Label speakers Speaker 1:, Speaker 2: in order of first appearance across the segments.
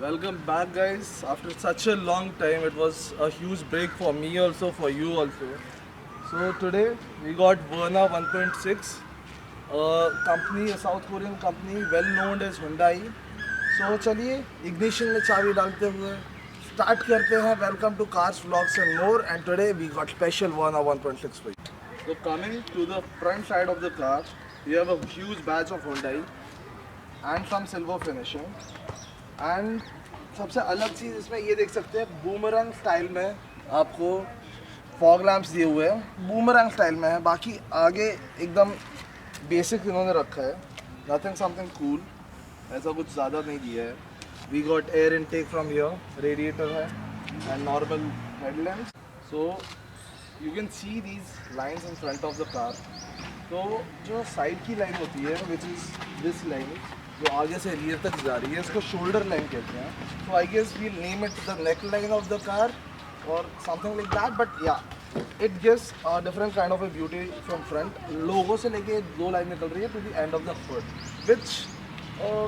Speaker 1: Welcome back, guys. After such a long time, it was a huge break for me also, for you also. So today we got Verna 1.6, a company, a South Korean company, well known as Hyundai. So चलिए ignition में चाबी डालते हुए start करते हैं. Welcome to Cars, Vlogs and more. And today we got special Verna 1.6 for you. So coming to the front side of the car, we have a huge badge of Hyundai and some silver finishing. And सबसे अलग चीज़ इसमें ये देख सकते हैं, बूमरंग style में आपको fog lamps दिए हुए हैं, बूमरंग स्टाइल में है. बाकी आगे एकदम बेसिक इन्होंने रखा है, नथिंग समथिंग कूल, ऐसा कुछ ज़्यादा नहीं दिया है. We got air intake from here, radiator है and normal headlamps. So you can see these lines in front of the car. तो जो साइड की लाइन होती है विच इज़ दिस लाइन, जो आगे से रियर तक जा रही है, इसको शोल्डर लाइन कहते हैं. तो I guess we name it the neck line of the car और something like that. But yeah it gives a different kind of a beauty from front. लोगों से लेके दो लाइन निकल रही है to the end of the foot which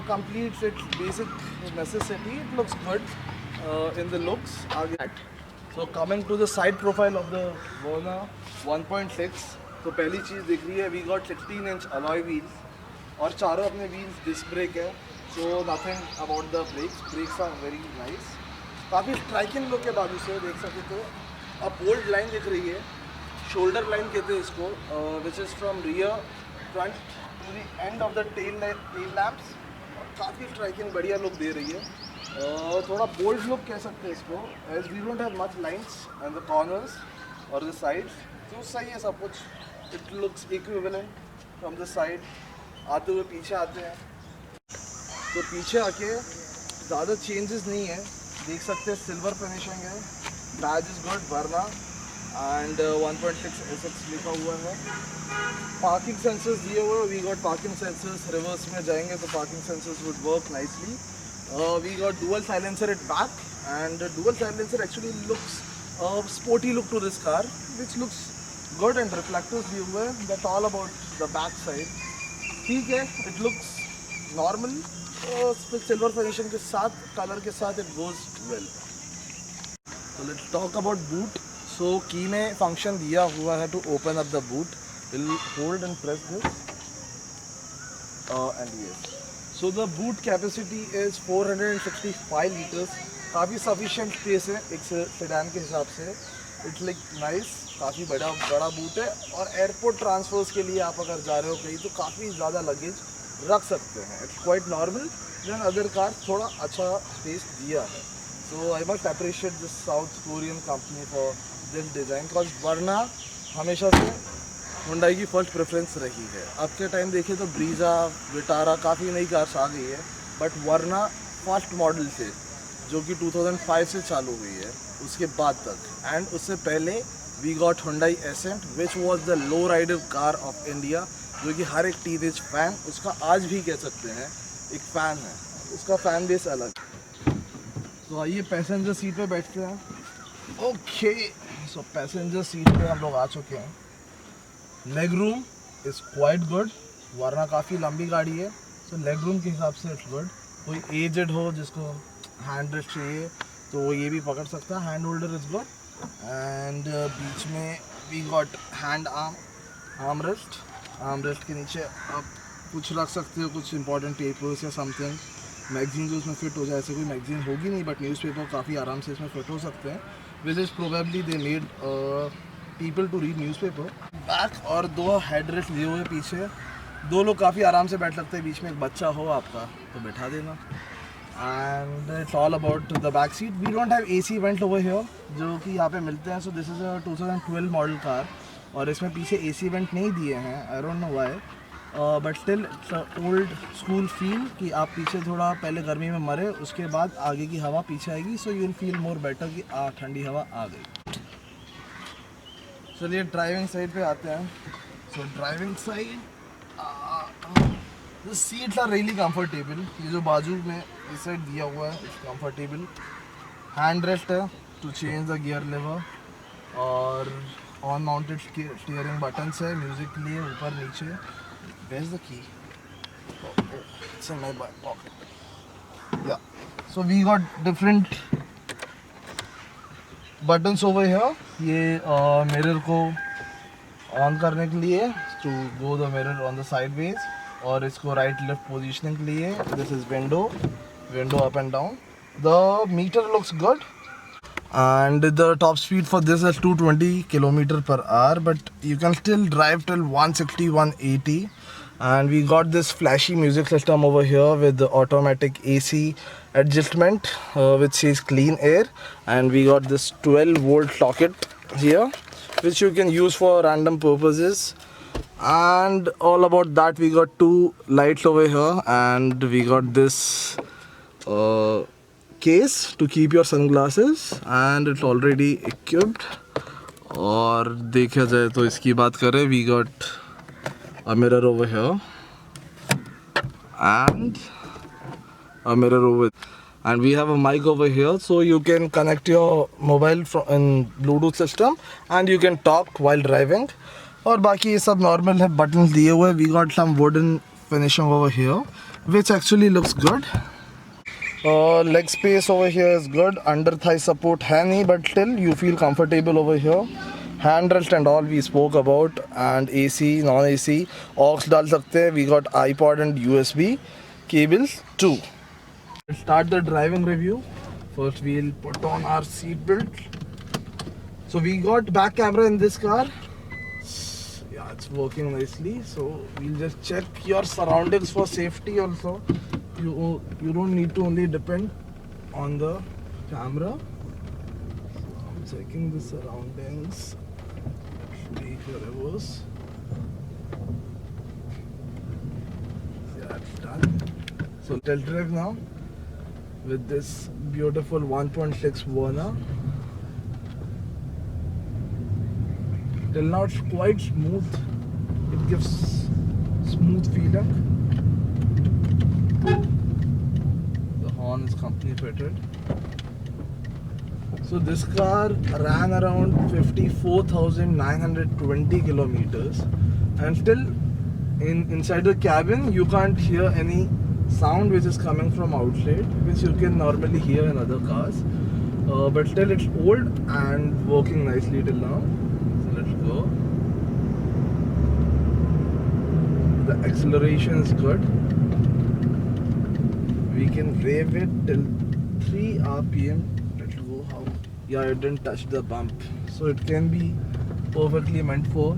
Speaker 1: completes its basic necessity. It looks good in the looks. So coming to the side profile of the Verna 1.6, तो पहली चीज़ दिख रही है, we got 16-inch alloy wheels और चारों अपने wheels disc brake है. So nothing about the brakes are very nice. काफ़ी स्ट्राइकिंग लुक है. बाजू से देख सकते तो अब बोल्ड लाइन दिख रही है, शोल्डर लाइन कहते हैं इसको, which is from rear front to the end of the tail lamps. काफ़ी स्ट्राइकिंग बढ़िया लुक दे रही है. थोड़ा बोल्ड लुक कह सकते हैं इसको, as we don't have much lines and the corners और द साइड्स. तो सही है सब कुछ. It looks equivalent from the side. आते हुए पीछे आते हैं तो पीछे आके ज़्यादा चेंजेस नहीं है. देख सकते हैं सिल्वर फिनिशिंग है. Badge is good, Verna and 1.6 SX लिखा हुआ है. पार्किंग सेंसर्स दिए हुए. We got parking sensors. Reverse में जाएंगे तो parking sensors would work nicely. We got dual silencer at back and dual silencer actually looks sporty look to this car which looks good. And reflectors दिए हुए हैं. That all about the back side. ठीक है, it looks normal. Silver finishing के साथ, colour के साथ it goes well. तो let's talk about boot. So key में फंक्शन दिया हुआ है to open up the boot. Will hold and press this and yes. So the boot capacity is 465 litres. काफ़ी सफिशिएंट स्पेस है एक सेडान के हिसाब से. It's like nice. काफ़ी बड़ा बूट है. और एयरपोर्ट ट्रांसफर्स के लिए आप अगर जा रहे हो कहीं तो काफ़ी ज़्यादा लगेज रख सकते हैं. It's quite normal. Then other car थोड़ा अच्छा स्पेस दिया है. So I must appreciate this South Korean company for this design. Because Verna हमेशा से हुंडई की फर्स्ट प्रेफरेंस रही है. अब के टाइम देखें तो ब्रीजा, विटारा, काफ़ी नई कार्स आ गई है. बट वर्ना फर्स्ट मॉडल से जो कि 2005 से चालू हुई है उसके बाद तक. एंड उससे पहले we got Hyundai Ascent which was the low rider car of India, जो कि हर एक टीनेज फैन उसका आज भी कह सकते हैं एक फ़ैन है. उसका फ़ैन बेस अलग. तो आइए पैसेंजर सीट पे बैठते हैं. ओके, सो पैसेंजर सीट पे हम लोग आ चुके हैं. Leg room is quite good. वरना काफ़ी लंबी गाड़ी है, सो लेग रूम के हिसाब से इट्स गुड. कोई एजेड हो जिसको हैंड रेस्ट चाहिए तो वो ये भी पकड़ सकता है. Hand holder is good. And बीच में we got hand arm rest के नीचे आप कुछ रख सकते हो, कुछ इंपॉर्टेंट पेपर्स या समथिंग. मैगजीन जो उसमें फिट हो जाए, ऐसे कोई मैगजीन होगी नहीं बट न्यूज़पेपर काफ़ी आराम से इसमें फिट हो सकते हैं. Which is probably they made people to read newspaper. Back और दो हेड रेस्ट दिए हुए पीछे. दो लोग काफ़ी आराम से बैठ सकते हैं. बीच में एक बच्चा हो आपका तो बैठा देना. And it's all about the back seat. We don't have AC vent over here जो कि यहाँ पे मिलते हैं. So this is a 2012 model car और इसमें पीछे AC वेंट नहीं दिए हैं. I don't know why, but still old school feel कि आप पीछे थोड़ा पहले गर्मी में मरे, उसके बाद आगे की हवा पीछे आएगी. So you will feel more better कि ठंडी हवा आ गई. चलिए ड्राइविंग साइड पे आते हैं. So driving side the seats are really comfortable. ये जो बाजू में इस साइड दिया हुआ है इट्स कंफर्टेबल. हैंड रेस्ट है to change the gear lever और ऑन माउंटेड स्टीयरिंग बटन्स है म्यूज़िक के लिए ऊपर नीचे. Where's the key? Oh, it's in my back pocket. Yeah. So we got different buttons over here. ये mirror को on करने के लिए to go the mirror on the sideways, और इसको right left positioning के लिए this is window up and down. The meter looks good, and the top speed for this is 220 km/h, but you can still drive till 160 180. And we got this flashy music system over here with the automatic AC adjustment, which says clean air, and we got this 12-volt socket here, which you can use for random purposes. And all about that, we got two lights over here, and we got this case to keep your sunglasses, and it's already equipped. और देखा जाए तो इसकी बात करें, we got a mirror over here and a mirror over, and we have a mic over here, so you can connect your mobile in Bluetooth system and you can talk while driving. और बाकी ये सब normal है, buttons दिए हुए. We got some wooden finishing over here, which actually looks good. Leg space over here is good. Under thigh support है नहीं, but still you feel comfortable over here. Handrest and all we spoke about, and AC, non-AC, aux डाल सकते हैं. We got iPod and USB cables too. Let's start the driving review. First we'll put on our seat belt. So we got back camera in this car. Yeah, it's working nicely. So we'll just check your surroundings for safety also. You don't need to only depend on the camera. So I'm checking the surroundings. Take your reverse. Yeah, it's done. So test drive now with this beautiful 1.6 Verna. Till now it's quite smooth. It gives smooth feeling. The horn is company fitted. So this car ran around 54,920 kilometers, and still inside the cabin you can't hear any sound which is coming from outside, which you can normally hear in other cars. But still it's old and working nicely till now. So let's go. The acceleration is good. We can rev it till 3 RPM. Yeah, it didn't touch the bump, so it can be perfectly meant for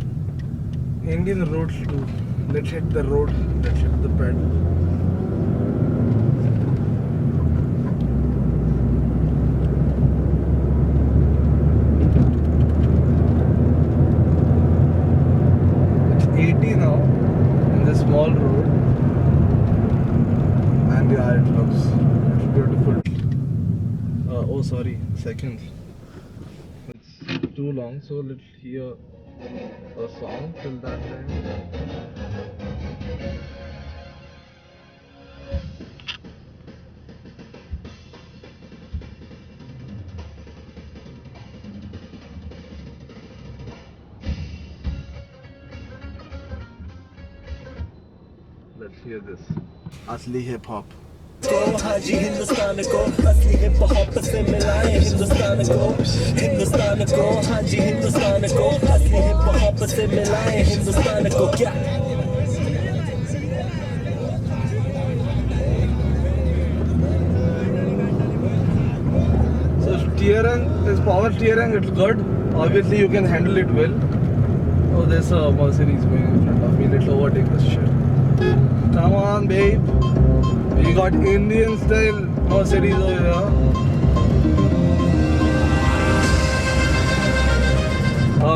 Speaker 1: Indian roads too. Let's hit the road, let's hit the pedal. It's 80 now in this small road, and yeah, it's beautiful. Oh sorry, seconds. Too long, so let's hear a song till that time. Let's hear this. Asli hip hop.
Speaker 2: हाँ जी हिंदुस्तान को असली hip hop से मिलाएं हिंदुस्तान को हाँ जी हिंदुस्तान को असली hip hop से मिलाएं हिंदुस्तान को क्या
Speaker 1: So steering is power steering, it's good. Obviously you can handle it well. Oh, there's a Mercedes going in front of me. Let's overtake this shit. Come on, babe. We got Indian style Mercedes over here.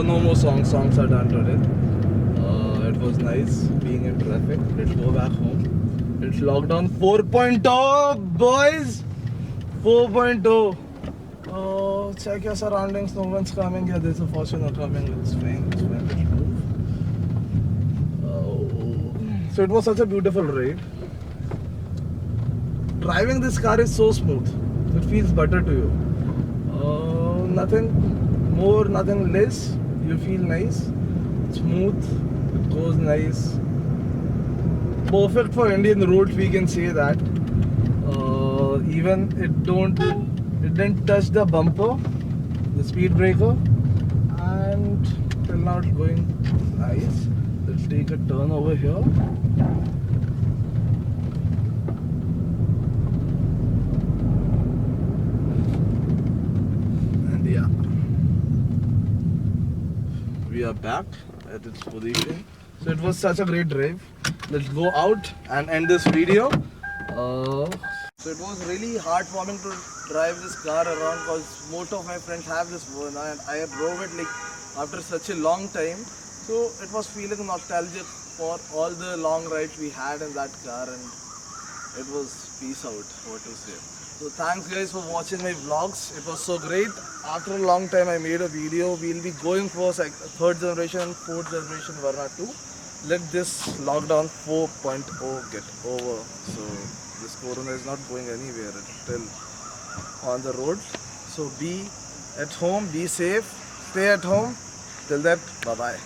Speaker 1: No more songs. Songs are done today. It was nice being in traffic. Let's go back home. It's lockdown 4.0, boys. 4.0. Oh, check your surroundings. No one's coming. Yeah, there's a Fortuner coming. It's fine. Let's move. So it was such a beautiful ride. Driving this car is so smooth. It feels better to you. Nothing more, nothing less. You feel nice, smooth. It goes nice. Perfect for Indian roads, we can say that. Even it didn't touch the bumper, the speed breaker, and till now it's going nice. Let's take a turn over here. And yeah, we are back at its position. So it was such a great drive. Let's go out and end this video. So it was really heartwarming to drive this car around because most of my friends have this Verna and I drove it like after such a long time. So it was feeling nostalgic for all the long rides we had in that car, and it was peace out, what to say. So thanks guys for watching my vlogs. It was so great. After a long time I made a video. We'll be going for third generation and fourth generation Verna 2. Let this lockdown 4.0 get over. So this corona is not going anywhere. It's still on the road. So be at home, be safe, stay at home. Till that, bye bye.